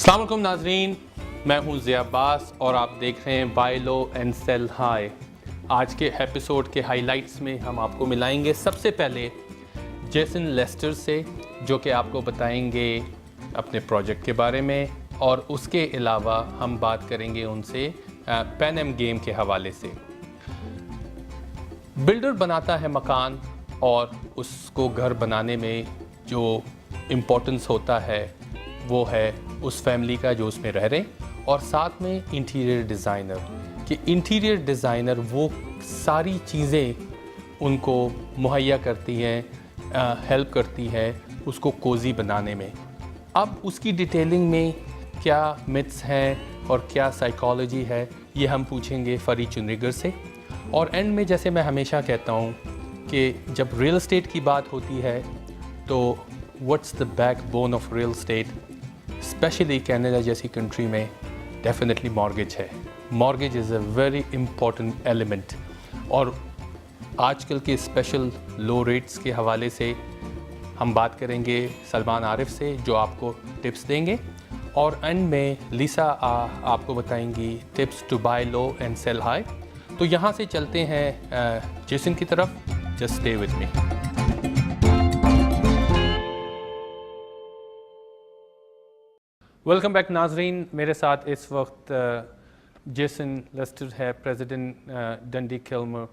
अस्सलाम वालेकुम नाज़रीन, मैं हूं ज़िया अब्बास और आप देख रहे हैं buy low and sell high. आज के एपिसोड के हाइलाइट्स में हम आपको मिलाएंगे सबसे पहले जेसन लेस्टर से, जो कि आपको बताएंगे अपने प्रोजेक्ट के बारे में, और उसके अलावा हम बात करेंगे उनसे पैन एम गेम के हवाले से। बिल्डर बनाता है मकान और उसको घर बनाने में जो इम्पोर्टेंस होता है वो है उस फैमिली का जो उसमें रह रहे, और साथ में इंटीरियर डिज़ाइनर कि इंटीरियर डिज़ाइनर वो सारी चीज़ें उनको मुहैया करती हैं, हेल्प करती है उसको कोज़ी बनाने में। अब उसकी डिटेलिंग में क्या मिथ्स हैं और क्या साइकोलॉजी है, ये हम पूछेंगे फरी चुनरिगर से। और एंड में जैसे मैं हमेशा कहता हूँ कि जब रियल एस्टेट की बात होती है तो what's the backbone of real estate, specially Canada जैसी कंट्री में डेफिनेटली मॉर्गेज है। Mortgage is a very important element, और आजकल के स्पेशल लो रेट्स के हवाले से हम बात करेंगे सलमान आरिफ से, जो आपको टिप्स देंगे। और एंड में लीसा आपको बताएंगी tips to buy low and sell high. तो यहाँ से चलते हैं जेसन की तरफ। Just stay with me. Welcome back नाजरीन, मेरे साथ इस वक्त जेसन लेस्टर है, president Dundee Kilmer.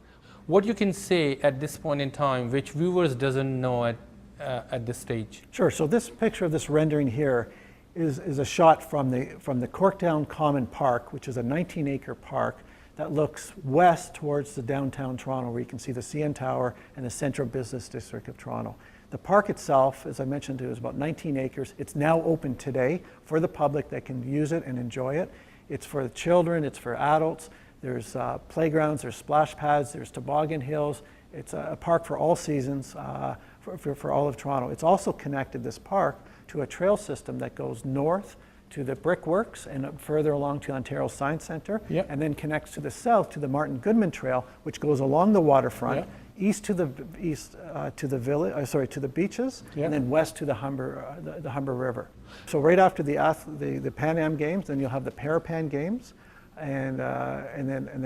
What you can say at this point in time which viewers doesn't know at this stage? Sure. So this picture of this rendering here is a shot from the Corkdown Common Park, which is a 19-acre park that looks west towards the downtown Toronto, where you can see the CN Tower and the Central Business District of Toronto. The park itself, as I mentioned, is about 19 acres. It's now open today for the public that can use it and enjoy it. It's for the children, it's for adults. There's playgrounds, there's splash pads, there's toboggan hills. It's a park for all seasons, for all of Toronto. It's also connected, this park, to a trail system that goes north to the Brickworks and further along to Ontario Science Centre, yep, and then connects to the south to the Martin Goodman Trail, which goes along the waterfront, yep, east to the village, to the beaches, yep, and then west to the Humber River. So right after the Pan Am Games, then you'll have the Parapan Games, and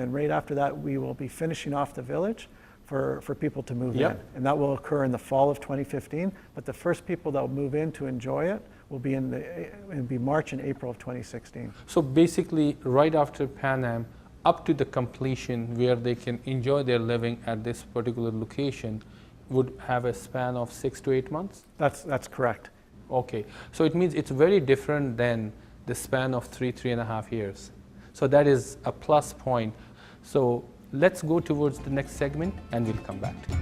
then right after that we will be finishing off the village for people to move yep, in, and that will occur in the fall of 2015. But the first people that will move in to enjoy it will be in March and April of 2016. So basically, right after Pan Am, up to the completion where they can enjoy their living at this particular location, would have a span of 6 to 8 months? That's correct. Okay, so it means it's very different than the span of 3.5 years. So that is a plus point. So let's go towards the next segment and we'll come back to it.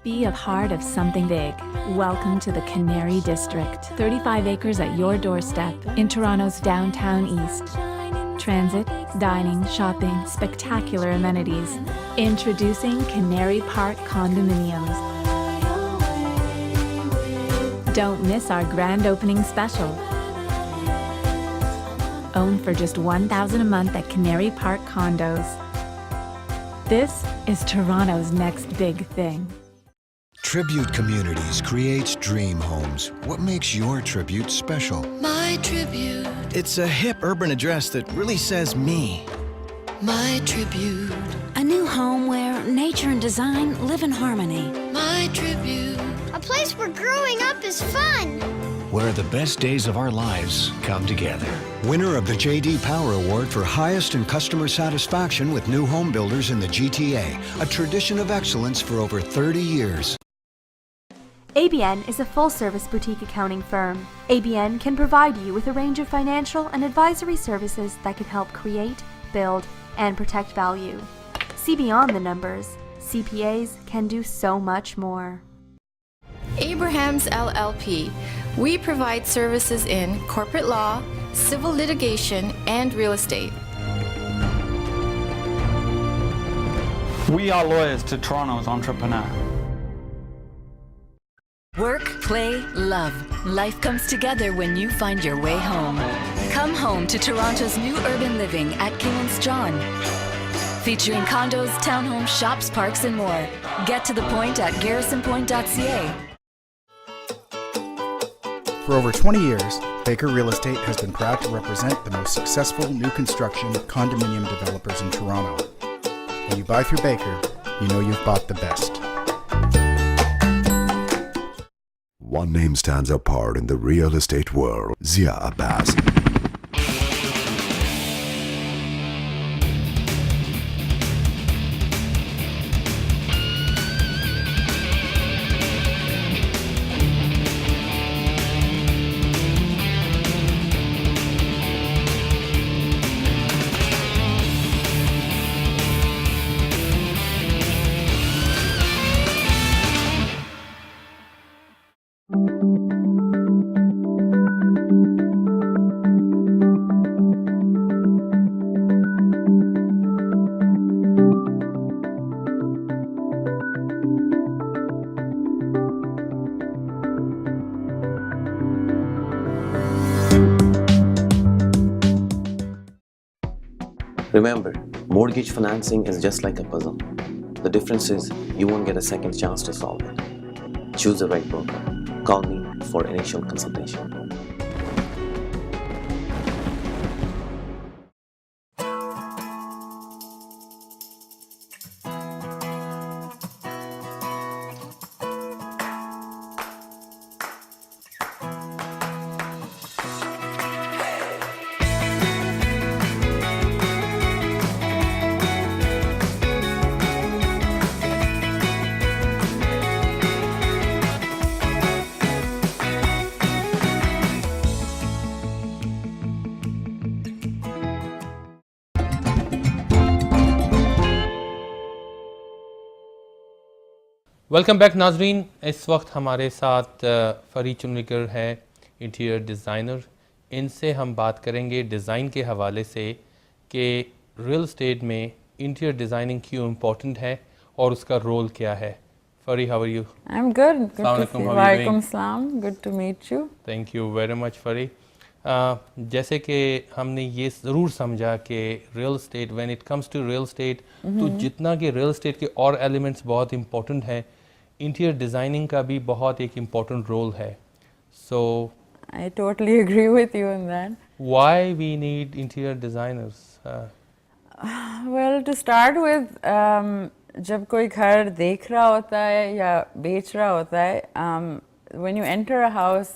Be a part of something big. Welcome to the Canary District. 35 acres at your doorstep in Toronto's downtown east. Transit, dining, shopping, spectacular amenities. Introducing Canary Park Condominiums. Don't miss our grand opening special. Own for just $1,000 a month at Canary Park Condos. This is Toronto's next big thing. Tribute Communities creates dream homes. What makes your Tribute special? My Tribute. It's a hip urban address that really says me. My Tribute. A new home where nature and design live in harmony. My Tribute. A place where growing up is fun. Where the best days of our lives come together. Winner of the J.D. Power Award for highest in customer satisfaction with new home builders in the GTA. A tradition of excellence for over 30 years. ABN is a full-service boutique accounting firm. ABN can provide you with a range of financial and advisory services that can help create, build, and protect value. See beyond the numbers. CPAs can do so much more. Abrahams LLP. We provide services in corporate law, civil litigation, and real estate. We are lawyers to Toronto's entrepreneur. Work, play, love. Life comes together when you find your way home. Come home to Toronto's new urban living at King & John. Featuring condos, townhomes, shops, parks, and more. Get to the point at garrisonpoint.ca. For over 20 years, Baker Real Estate has been proud to represent the most successful new construction condominium developers in Toronto. When you buy through Baker, you know you've bought the best. One name stands apart in the real estate world, Zia Abbas. Remember, mortgage financing is just like a puzzle. The difference is you won't get a second chance to solve it. Choose the right broker. Call me for initial consultation. Welcome back नाजरीन। इस वक्त हमारे साथ फरी चुनरिकर हैं, interior designer. इनसे हम बात करेंगे डिज़ाइन के हवाले से कि रियल एस्टेट में इंटीरियर डिज़ाइनिंग क्यों इम्पोर्टेंट है और उसका रोल क्या है। Fari, how are you? I am good. वालेकुम सलाम, good to meet you. Thank you very much Fari. जैसे कि हमने ये ज़रूर समझा कि real estate, when it comes to real estate, तो जितना कि रियल एस्टेट के और एलिमेंट्स बहुत इंपॉर्टेंट हैं, इंटीरियर डिज़ाइनिंग का भी बहुत एक इम्पॉर्टेंट रोल है। So I totally agree with you in that. Why we need interior designers? Well, to start with, जब कोई घर देख रहा होता है या बेच रहा होता है, when you enter a house,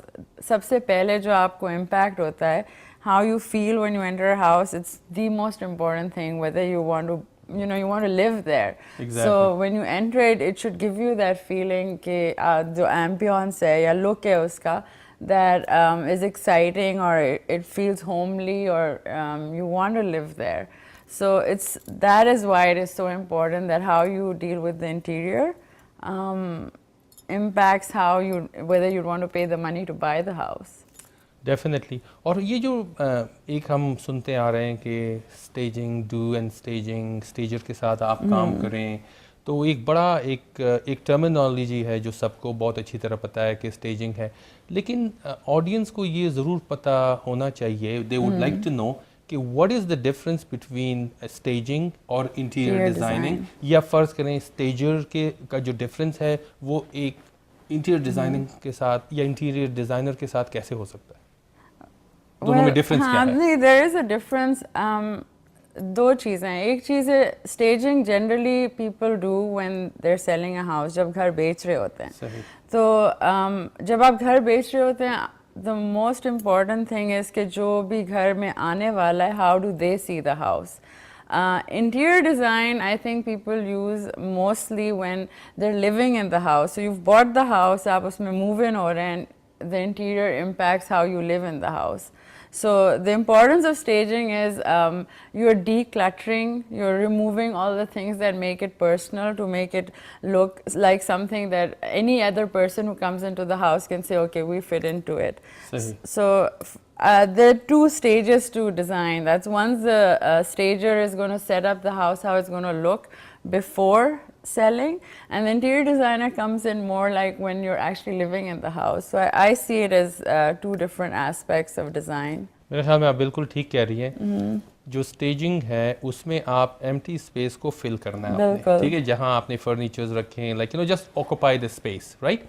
सबसे पहले जो आपको impact होता है, how you feel when you enter a house, it's the most important thing, whether you want to, you want to live there. Exactly. So when you enter it, it should give you that feeling कि जो ambience है या look है उसका, that is exciting, or it feels homely, or you want to live there. So that is why it is so important that how you deal with the interior impacts whether you want to pay the money to buy the house. Definitely. और ये जो एक हम सुनते आ रहे हैं कि staging, do and staging, स्टेजर के साथ आप काम करें, तो एक बड़ा एक टर्मिनोलॉजी है जो सबको बहुत अच्छी तरह पता है कि स्टेजिंग है, लेकिन ऑडियंस को ये ज़रूर पता होना चाहिए, they would like to know कि what is the difference between staging और इंटीरियर डिज़ाइनिंग, या फ़र्ज़ करें स्टेजर का जो डिफरेंस है वो एक इंटीरियर डिज़ाइनिंग के साथ या इंटीरियर डिज़ाइनर के साथ कैसे हो सकता है? दोनों में डिफरेंस क्या है? नहीं, देयर इज़ अ डिफरेंस। दो चीज़ें हैं। एक चीज़ है staging, generally people do when they are selling a house, जब घर बेच रहे होते हैं। सही। तो जब आप घर बेच रहे होते हैं, the most important thing is कि जो भी घर में आने वाला है, how do they see the house? Interior design, I think people use mostly when they're living in the house. So you've bought the house, आप उसमें move in हो रहे हैं, the interior impacts how you live in the house. So the importance of staging is you're decluttering, you're removing all the things that make it personal to make it look like something that any other person who comes into the house can say, okay, we fit into it. So there are two stages to design. That's once the stager is going to set up the house, how it's going to look before selling, and the interior designer comes in more like when you're actually living in the house. So I see it as two different aspects of design. मेरे ख्याल में आप बिल्कुल ठीक कह रही हैं। जो स्टेजिंग है उसमें आप एम्प्टी स्पेस को फिल करना है बिल्कुल। आपने, ठीक है, जहाँ आपने फर्नीचर्स रखे हैं, like just occupy the space, right.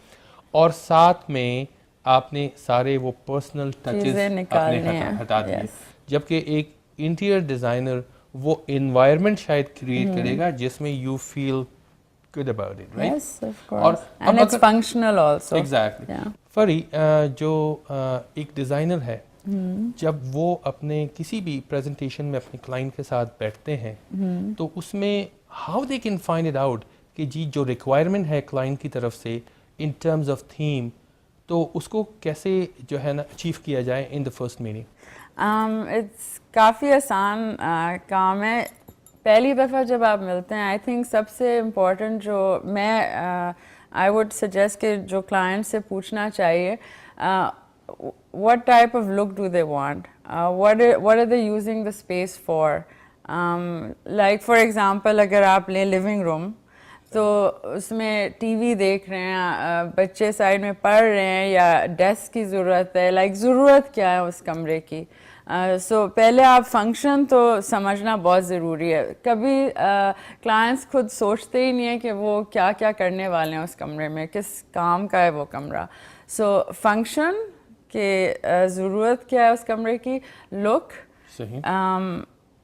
और साथ में आपने सारे वो पर्सनल टचेस आपने हटा दिए, जबकि एक इंटीरियर डिज़ाइनर वो इन्वायरमेंट शायद क्रिएट करेगा जिसमें you feel good about it, right? Yes, of course. And it's functional also. Exactly. Yeah. फरी जो एक डिज़ाइनर है, जब वो अपने किसी भी प्रेजेंटेशन में अपने क्लाइंट के साथ बैठते हैं तो उसमें how they can find it out कि जी जो रिक्वायरमेंट है क्लाइंट की तरफ से इन टर्म्स ऑफ थीम, तो उसको कैसे जो है ना अचीव किया जाए in the first meeting? It's काफ़ी आसान काम है। पहली दफ़ा जब आप मिलते हैं, आई थिंक सबसे इम्पोर्टेंट जो मैं आई वुड सजेस्ट कि जो क्लाइंट से पूछना चाहिए, what type of look do they want, what are they using the space for, like for example अगर आप लें लिविंग रूम, तो उसमें टीवी देख रहे हैं, बच्चे साइड में पढ़ रहे हैं या डेस्क की ज़रूरत है, लाइक ज़रूरत क्या है उस कमरे की। सो पहले आप फंक्शन तो समझना बहुत ज़रूरी है। कभी क्लाइंट्स खुद सोचते ही नहीं है कि वो क्या क्या करने वाले हैं उस कमरे में, किस काम का है वो कमरा। सो फंक्शन के ज़रूरत क्या है उस कमरे की, लुक,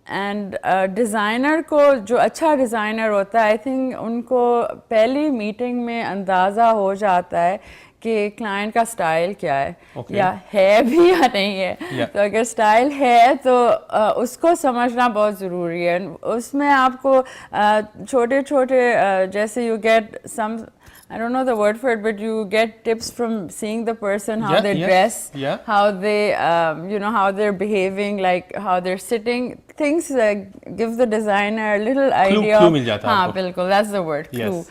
एंड डिज़ाइनर को, जो अच्छा डिज़ाइनर होता है, आई थिंक उनको पहली मीटिंग में अंदाज़ा हो जाता है कि क्लाइंट का स्टाइल क्या है, या है भी या नहीं है। तो अगर स्टाइल है तो उसको समझना बहुत ज़रूरी है। उसमें आपको छोटे छोटे जैसे you get some, I don't know the word for it, but you get tips from seeing the person, how they dress, how they, how they're behaving, like how they're sitting. Things give the designer a little idea. Clue मिल जाता है आपको. बिल्कुल, that's the word, clue.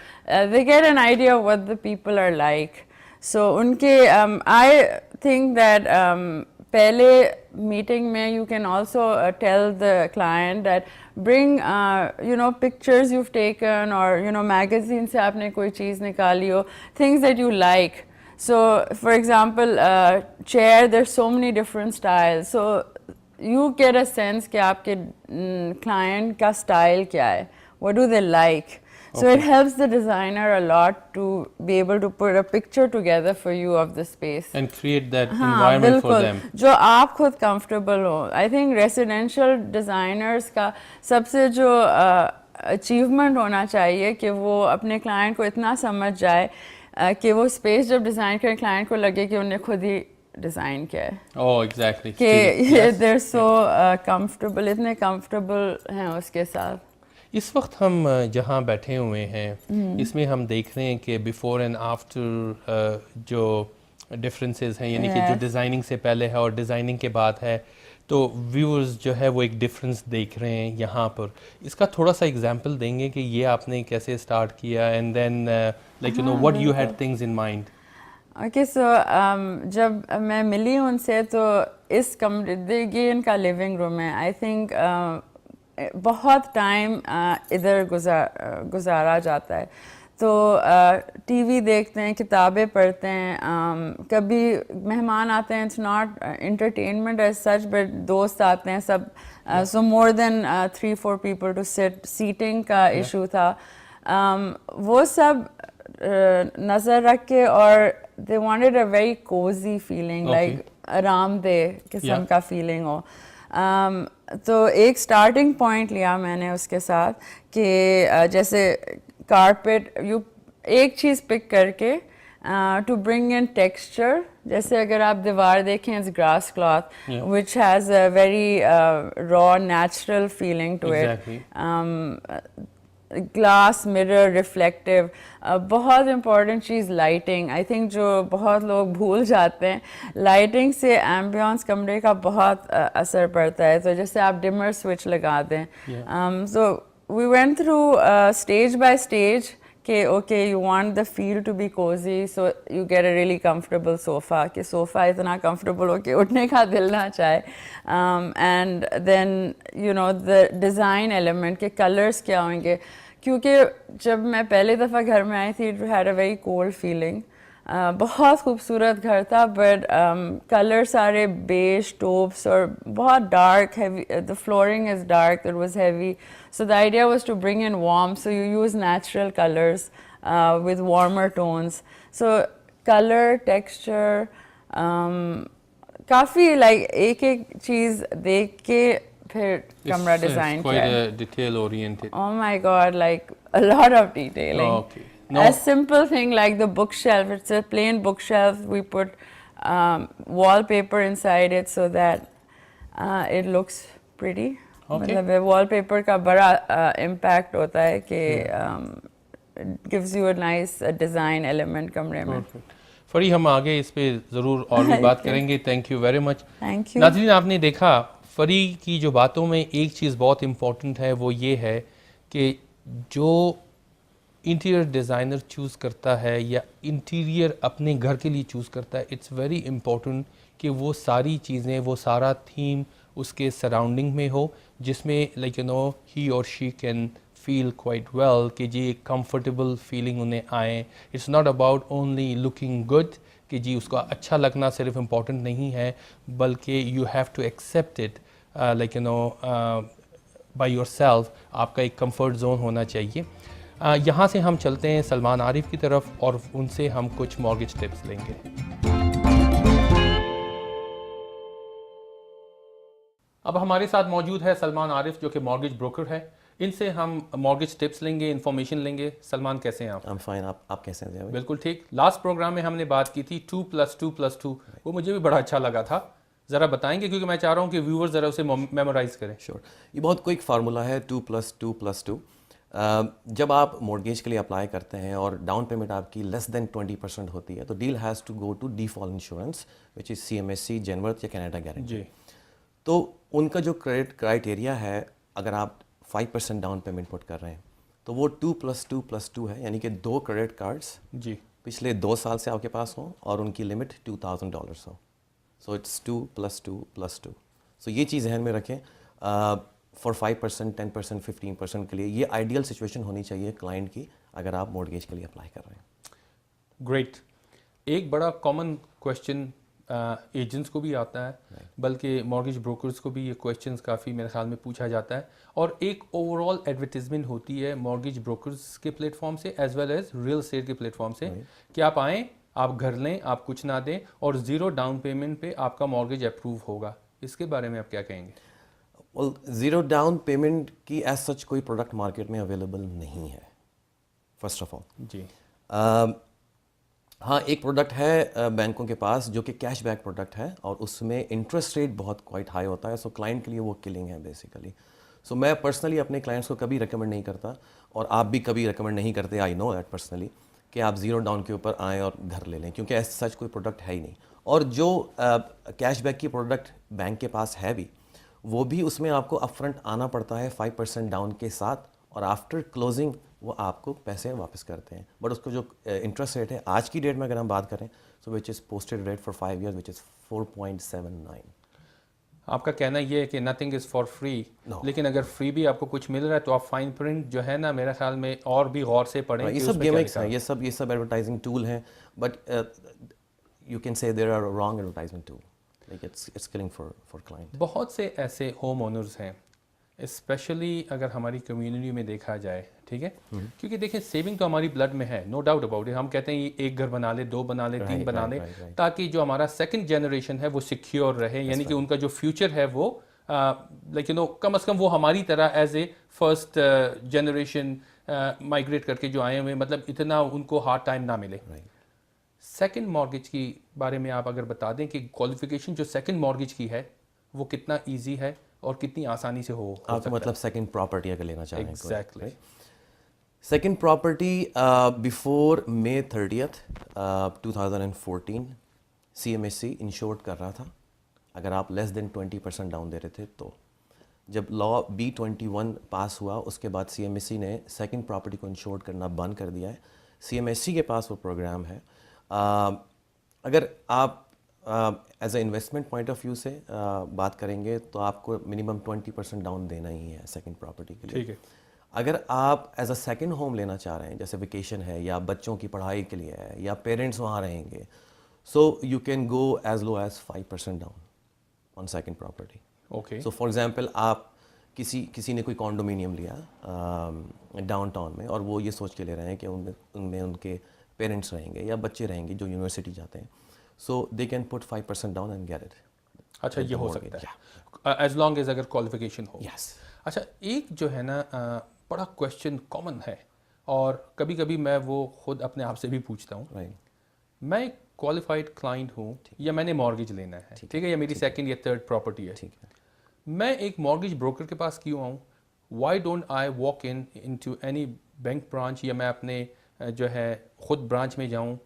They get an idea of what the people are like. So उनके, I think that पहले meeting में you can also tell the client that bring pictures you've taken, or magazine से आपने कोई चीज़ निकाली हो, things that you like. So for example, chair, there's so many different styles, so you get a sense कि आपके client का style क्या है, what do they like. So it helps the designer a lot to be able to put a picture together for you of the space and create that environment for them. जो आप खुद comfortable हो. I think residential designers का सबसे जो achievement होना चाहिए कि वो अपने client को इतना समझ जाए कि वो space जब design करें client को लगे कि उन्हें खुद ही डिज़ाइन किया है। Oh, exactly. कि they're so comfortable, इतने comfortable हैं उसके साथ। इस वक्त हम जहाँ बैठे हुए हैं इसमें हम देख रहे हैं कि बिफोर एंड आफ्टर जो डिफरेंसेस हैं, यानी कि जो डिज़ाइनिंग से पहले है और डिज़ाइनिंग के बाद है, तो व्यूअर्स जो है वो एक डिफरेंस देख रहे हैं यहाँ पर। इसका थोड़ा सा एग्जांपल देंगे कि ये आपने कैसे स्टार्ट किया, and then like what you had things in mind. Okay, so जब मैं मिली उनसे तो इस कमरे, ये इनका लिविंग रूम है। आई थिंक बहुत टाइम इधर गुजारा जाता है, तो टीवी देखते हैं, किताबें पढ़ते हैं, कभी मेहमान आते हैं, it's not entertainment as such, but दोस्त आते हैं सब, so more than 3-4 people to sit, sitting का इशू था, वो सब नज़र रख के, और they wanted a very cozy feeling, like आरामदेह किस्म का फीलिंग हो। तो एक स्टार्टिंग पॉइंट लिया मैंने उसके साथ कि जैसे कारपेट, यू एक चीज़ पिक करके टू ब्रिंग इन टेक्सचर, जैसे अगर आप दीवार देखें, it's grass cloth which has a very raw natural feeling to it. Glass, mirror, reflective, बहुत इम्पॉर्टेंट चीज़ लाइटिंग। आई थिंक जो बहुत लोग भूल जाते हैं, लाइटिंग से एम्बियंस कमरे का बहुत असर पड़ता है। तो जैसे आप डिमर स्विच लगा दें, so we went through stage by stage कि okay, you want the feel to be cozy, so you get a really comfortable sofa, कि सोफ़ा इतना कंफर्टेबल हो कि उठने का दिल ना चाहे, and then the design element के कलर्स क्या होंगे, क्योंकि जब मैं पहली दफ़ा घर में आई थी, it had a very cold feeling, बहुत खूबसूरत घर था, बट कलर सारे बेज टोप्स और बहुत dark heavy, the flooring is dark, it was heavy, so the idea was to bring in warm, so you use natural colours with warmer tones, so color, texture, काफ़ी like एक चीज़ देख के फिर कमरा design किया। Quite a detail oriented. Oh my God, like a lot of detailing. Oh, okay. No. A simple thing like the bookshelf, it's a plain bookshelf, we put wallpaper inside it so that it looks pretty. Okay. मतलब wallpaper का बड़ा impact होता है कि it gives you a nice design element कमरे में। फरी, हम आगे इस पे ज़रूर और भी बात करेंगे। Thank you very much. Thank you. नाज़रीन, आपने देखा फरी की जो बातों में एक चीज़ बहुत इम्पोर्टेंट है, वो ये है कि जो इंटीरियर डिज़ाइनर चूज़ करता है या इंटीरियर अपने घर के लिए चूज़ करता है, इट्स वेरी इम्पोर्टेंट कि वो सारी चीज़ें, वो सारा थीम उसके सराउंडिंग में हो, जिसमें लाइक यू नो ही और she can feel quite well, कि जी एक कंफर्टेबल फीलिंग उन्हें आए। It's not about only looking good, कि जी उसका अच्छा लगना सिर्फ इम्पॉर्टेंट नहीं है, बल्कि you have to accept it like you know by yourself. आपका एक कंफर्ट जोन होना चाहिए। यहाँ से हम चलते हैं सलमान आरिफ की तरफ और उनसे हम कुछ मॉर्गेज टिप्स लेंगे। अब हमारे साथ मौजूद है सलमान आरिफ, जो कि मॉर्गेज ब्रोकर है। इनसे हम मॉर्गेज टिप्स लेंगे, इन्फॉर्मेशन लेंगे। सलमान, कैसे हैं आप? I'm fine. आप कैसे हैं? बिल्कुल ठीक। लास्ट प्रोग्राम में हमने बात की थी 2+2+2, वो मुझे भी बड़ा अच्छा लगा था। ज़रा बताएंगे, क्योंकि मैं चाह रहा हूँ कि व्यूअर्स ज़रा उसे मेमोराइज करें। श्योर। ये बहुत क्विक फार्मूला है, 2+2+2। जब आप मॉर्गेज के लिए अप्लाई करते हैं और डाउन पेमेंट आपकी लेस देन 20% होती है, तो deal has to go to default insurance, which is CMHC, Genworth या कनाडा गारंटी। तो उनका जो क्रेडिट क्राइटेरिया है, अगर आप 5% डाउन पेमेंट पुट कर रहे हैं, तो वो 2+2+2 है, यानी कि 2 क्रेडिट कार्ड्स जी पिछले 2 साल से आपके पास हों और उनकी लिमिट $2,000 हो। So it's 2+2+2। सो ये चीज़ ध्यान में रखें। फॉर 5%, 10%, 15% के लिए ये आइडियल सिचुएशन होनी चाहिए क्लाइंट की, अगर आप मॉर्गेज के लिए अप्लाई कर रहे हैं। ग्रेट। एक बड़ा कॉमन क्वेश्चन एजेंट्स को भी आता है, बल्कि मॉर्गेज ब्रोकर्स को भी ये क्वेश्चंस काफ़ी मेरे ख्याल में पूछा जाता है, और एक ओवरऑल एडवर्टीजमेंट होती है मॉर्गेज ब्रोकर्स के प्लेटफॉर्म से as well as real estate के प्लेटफॉर्म से, कि आप आएँ, आप घर लें, आप कुछ ना दें और ज़ीरो डाउन पेमेंट पे आपका मॉर्गेज अप्रूव होगा। इसके बारे में आप क्या कहेंगे? वेल, ज़ीरो डाउन पेमेंट की एज सच कोई प्रोडक्ट मार्केट में अवेलेबल नहीं है, फर्स्ट ऑफ ऑल। जी हाँ, एक प्रोडक्ट है बैंकों के पास जो कि कैशबैक प्रोडक्ट है, और उसमें इंटरेस्ट रेट बहुत क्वाइट हाई होता है। सो क्लाइंट के लिए वो किलिंग है बेसिकली। सो मैं पर्सनली अपने क्लाइंट्स को कभी रिकमेंड नहीं करता, और आप भी कभी रिकमेंड नहीं करते, आई नो दैट पर्सनली, कि आप ज़ीरो डाउन के ऊपर आएँ और घर ले लें, क्योंकि एज सच कोई प्रोडक्ट है ही नहीं। और जो कैशबैक की प्रोडक्ट बैंक के पास है भी, वो भी उसमें आपको अपफ्रंट आना पड़ता है 5% डाउन के साथ, और आफ्टर क्लोजिंग वो आपको पैसे वापस करते हैं। बट उसको जो इंटरेस्ट रेट है आज की डेट में अगर हम बात करें, so which is posted rate for 5 years, which is 4.79। आपका कहना ये है कि नथिंग इज़ फॉर फ्री, लेकिन अगर फ्री भी आपको कुछ मिल रहा है तो आप फाइन प्रिंट जो है ना, मेरे ख्याल में और भी गौर से पढ़ें। ये सब गिमिक्स हैं, ये सब एडवर्टाइजिंग टूल हैं, but you can say there are wrong advertisement tool, like it's killing for client. बहुत से ऐसे होम ओनर्स हैं, स्पेशली अगर हमारी कम्युनिटी में देखा जाए, ठीक है, क्योंकि देखें सेविंग तो हमारी ब्लड में है, नो डाउट अबाउट इट। हम कहते हैं ये एक घर बना ले, 2 बना ले, 3 बना ले, ताकि जो हमारा सेकंड जनरेशन है वो सिक्योर रहे, यानी कि उनका जो फ्यूचर है वो लाइक यू नो कम से कम वो हमारी तरह as a first generation migrate करके जो आए हुए, मतलब इतना उनको हार्ड टाइम ना मिले। सेकंड मॉर्गेज की बारे में आप अगर बता दें कि क्वालिफिकेशन जो सेकंड मॉर्गेज की है वो कितना ईजी है और कितनी आसानी से हो आपको, मतलब सेकंड प्रॉपर्टी अगर लेना चाहें। Exactly. Second property before May 30th, 2014 CMHC insured कर रहा था, अगर आप लेस देन 20% डाउन दे रहे थे तो। जब लॉ B21 पास हुआ, उसके बाद CMHC ने सेकंड प्रॉपर्टी को इंश्योर्ड करना बंद कर दिया है। CMHC के पास वो प्रोग्राम है। अगर आप as a investment point of view से बात करेंगे तो आपको मिनिमम 20% डाउन देना ही है सेकंड प्रॉपर्टी के लिए। ठीक है। अगर आप एज अ सेकेंड होम लेना चाह रहे हैं, जैसे वेकेशन है या बच्चों की पढ़ाई के लिए है या पेरेंट्स वहाँ रहेंगे, so you can go as low as 5% down on second property. Okay. So for example आप किसी ने कोई कॉन्डोमिनियम लिया डाउनटाउन में और वो ये सोच के ले रहे हैं कि उनमें उनके पेरेंट्स रहेंगे या बच्चे रहेंगे जो यूनिवर्सिटी जाते हैं, so they can put 5% down and get it. अच्छा, ये हो सकता है एज लॉन्ग एज अगर क्वालिफिकेशन हो. यस. अच्छा, एक जो है ना बड़ा क्वेश्चन कॉमन है और कभी कभी मैं वो खुद अपने आप से भी पूछता हूँ. राइट. मैं एक क्वालिफाइड क्लाइंट हूँ या मैंने मॉर्गेज लेना है, ठीक है, या मेरी सेकंड या थर्ड प्रॉपर्टी है, ठीक है, मैं एक मॉर्गेज ब्रोकर के पास क्यों आऊँ? Why don't I walk into any bank branch, या मैं अपने जो है ख़ुद ब्रांच में जाऊँ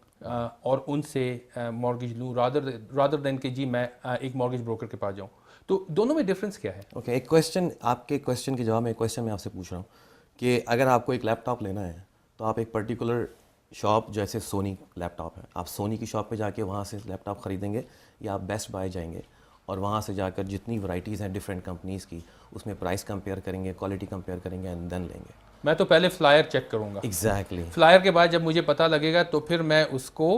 और उनसे मॉर्गेज लूँ रादर देन कि जी मैं एक मॉर्गेज ब्रोकर के पास जाऊँ. तो दोनों में डिफरेंस क्या है? ओके, एक क्वेश्चन, आपके क्वेश्चन के जवाब में एक क्वेश्चन मैं आपसे पूछ रहा हूँ कि अगर आपको एक लैपटॉप लेना है तो आप एक पर्टिकुलर शॉप, जैसे सोनी लैपटॉप है, आप सोनी की शॉप पे जाके वहाँ से लैपटॉप ख़रीदेंगे या आप बेस्ट बाय जाएंगे और वहाँ से जाकर जितनी वैराइटीज़ हैं डिफरेंट कंपनीज़ की, उसमें प्राइस कंपेयर करेंगे, क्वालिटी कंपेयर करेंगे एंड देन लेंगे? मैं तो पहले फ्लायर चेक करूँगा. एग्जैक्टली. फ्लायर के बाद जब मुझे पता लगेगा तो फिर मैं उसको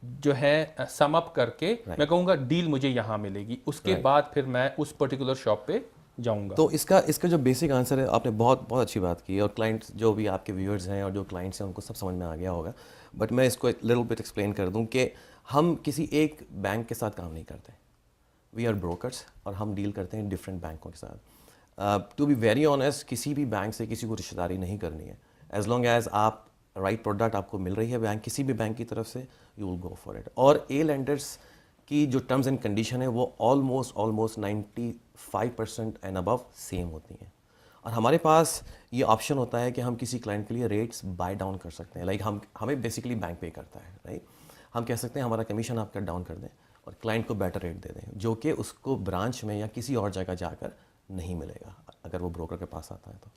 जो है सम अप करके मैं कहूँगा डील मुझे यहाँ मिलेगी, उसके बाद फिर मैं उस पर्टिकुलर शॉप पे जाऊँगा. तो इसका जो बेसिक आंसर है, आपने बहुत अच्छी बात की और क्लाइंट्स जो भी आपके व्यूअर्स हैं और जो क्लाइंट्स हैं उनको सब समझ में आ गया होगा. बट मैं इसको लिटिल बिट एक्सप्लेन कर दूं कि हम किसी एक बैंक के साथ काम नहीं करते. वी आर ब्रोकर्स और हम डील करते हैं डिफरेंट बैंकों के साथ. टू बी वेरी ऑनेस्ट, किसी भी बैंक से किसी को रिश्तेदारी नहीं करनी है. एज लॉन्ग एज आप राइट प्रोडक्ट आपको मिल रही है बैंक, किसी भी बैंक की तरफ से, you will go for it. और ए लेंडर्स की जो टर्म्स एंड कंडीशन है वो ऑलमोस्ट 95% एंड अबव सेम होती हैं. और हमारे पास ये ऑप्शन होता है कि हम किसी क्लाइंट के लिए रेट्स बाय डाउन कर सकते हैं. लाइक हमें बेसिकली बैंक पे करता है, राइट. हम कह सकते हैं हमारा कमीशन आप कट डाउन कर दें और क्लाइंट को बेटर रेट दे दें, जो कि उसको ब्रांच में या किसी और जगह जाकर नहीं मिलेगा अगर वो ब्रोकर के पास आता है तो.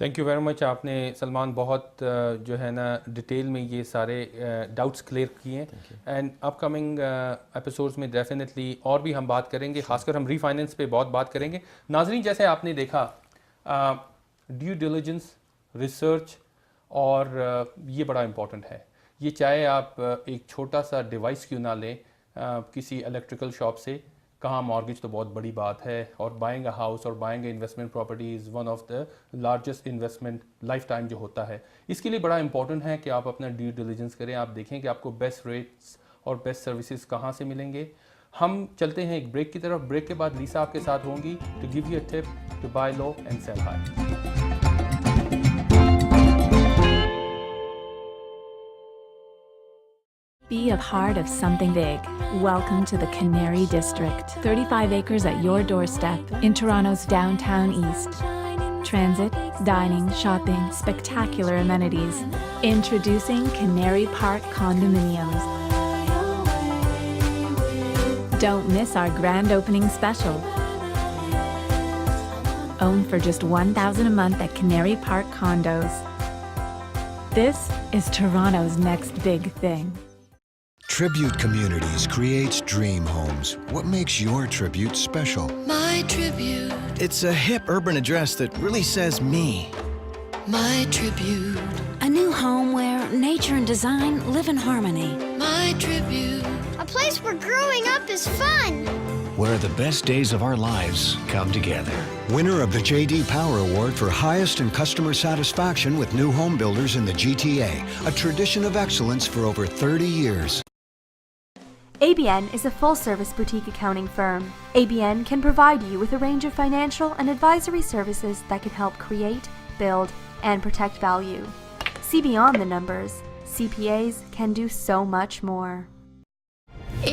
Thank you very much. आपने सलमान बहुत जो है ना डिटेल में ये सारे डाउट्स क्लियर किए एंड अपकमिंग एपिसोड्स में डेफिनेटली और भी हम बात करेंगे, खासकर हम रीफाइनेंस पे बहुत बात करेंगे. नाजरीन, जैसे आपने देखा ड्यू डिलिजेंस, रिसर्च और ये बड़ा इम्पॉर्टेंट है. ये चाहे आप एक छोटा सा डिवाइस क्यों ना लें किसी इलेक्ट्रिकल शॉप से, कहाँ मॉर्गेज तो बहुत बड़ी बात है, और बाइंग अ हाउस और buying a investment property is one of the largest investment life time जो होता है. इसके लिए बड़ा इंपॉर्टेंट है कि आप अपना ड्यू डिलिजेंस करें, आप देखें कि आपको बेस्ट रेट्स और बेस्ट सर्विसेज कहाँ से मिलेंगे. हम चलते हैं एक ब्रेक की तरफ. ब्रेक के बाद लीसा आपके साथ होंगी to give you a tip to buy low and sell high. Be a part of something big. Welcome to the Canary District. 35 acres at your doorstep in Toronto's downtown east. Transit, dining, shopping, spectacular amenities. Introducing Canary Park Condominiums. Don't miss our grand opening special. Own for just $1,000 a month at Canary Park Condos. This is Toronto's next big thing. Tribute Communities creates dream homes. What makes your Tribute special? My Tribute. It's a hip urban address that really says me. My Tribute. A new home where nature and design live in harmony. My Tribute. A place where growing up is fun. Where the best days of our lives come together. Winner of the J.D. Power Award for highest in customer satisfaction with new home builders in the GTA. A tradition of excellence for over 30 years. ABN is a full-service boutique accounting firm. ABN can provide you with a range of financial and advisory services that can help create, build, and protect value. See beyond the numbers. CPAs can do so much more.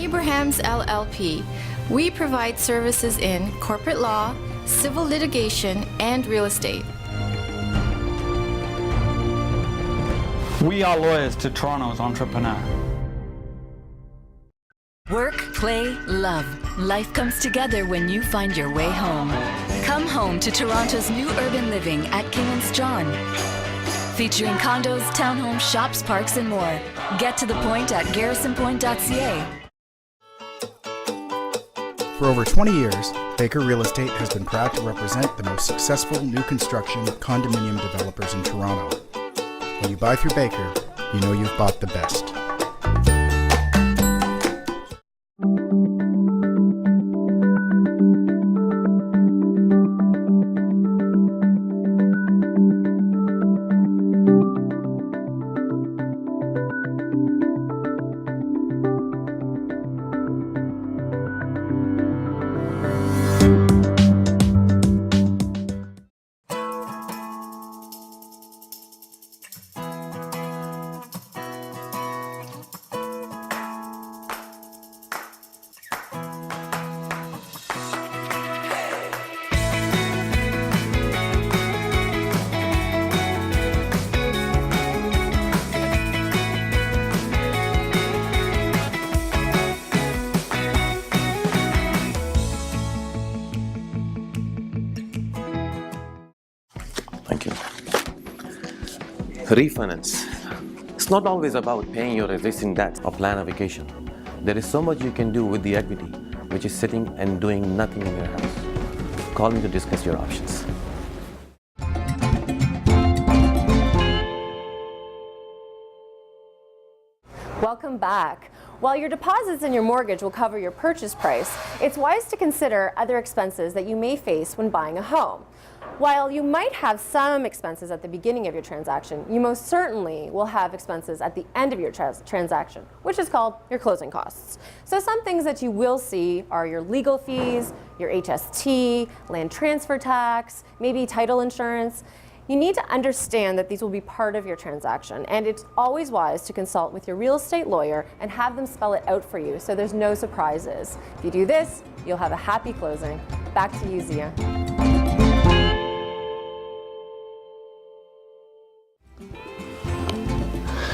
Abrahams LLP. We provide services in corporate law, civil litigation, and real estate. We are lawyers to Toronto's entrepreneur. Work, play, love. Life comes together when you find your way home. Come home to Toronto's new urban living at King & John. Featuring condos, townhomes, shops, parks, and more. Get to the point at garrisonpoint.ca. For over 20 years, Baker Real Estate has been proud to represent the most successful new construction condominium developers in Toronto. When you buy through Baker, you know you've bought the best. Thank you. Refinance. It's not always about paying your existing debt or plan a vacation. There is so much you can do with the equity, which is sitting and doing nothing in your house. Call me to discuss your options. Welcome back. While your deposits and your mortgage will cover your purchase price, it's wise to consider other expenses that you may face when buying a home. While you might have some expenses at the beginning of your transaction, you most certainly will have expenses at the end of your transaction, which is called your closing costs. So some things that you will see are your legal fees, your HST, land transfer tax, maybe title insurance. You need to understand that these will be part of your transaction, and it's always wise to consult with your real estate lawyer and have them spell it out for you so there's no surprises. If you do this, you'll have a happy closing. Back to you, Zia.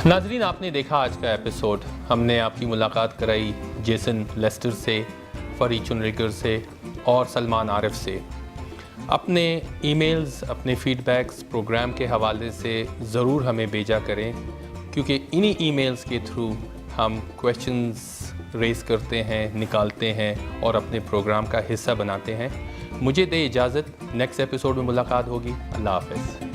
नाजरीन, आपने देखा आज का episode. हमने आपकी मुलाकात कराई Jason Lester से, फरी चुनरिकर से और सलमान आरिफ से। अपने ईमेल्स, अपने फीडबैक्स प्रोग्राम के हवाले से ज़रूर हमें भेजा करें, क्योंकि इन्हीं ईमेल्स के थ्रू हम क्वेश्चंस रेज़ करते हैं, निकालते हैं और अपने प्रोग्राम का हिस्सा बनाते हैं। मुझे दे इजाज़त, नेक्स्ट एपिसोड में मुलाकात होगी। अल्लाह हाफ़िज़।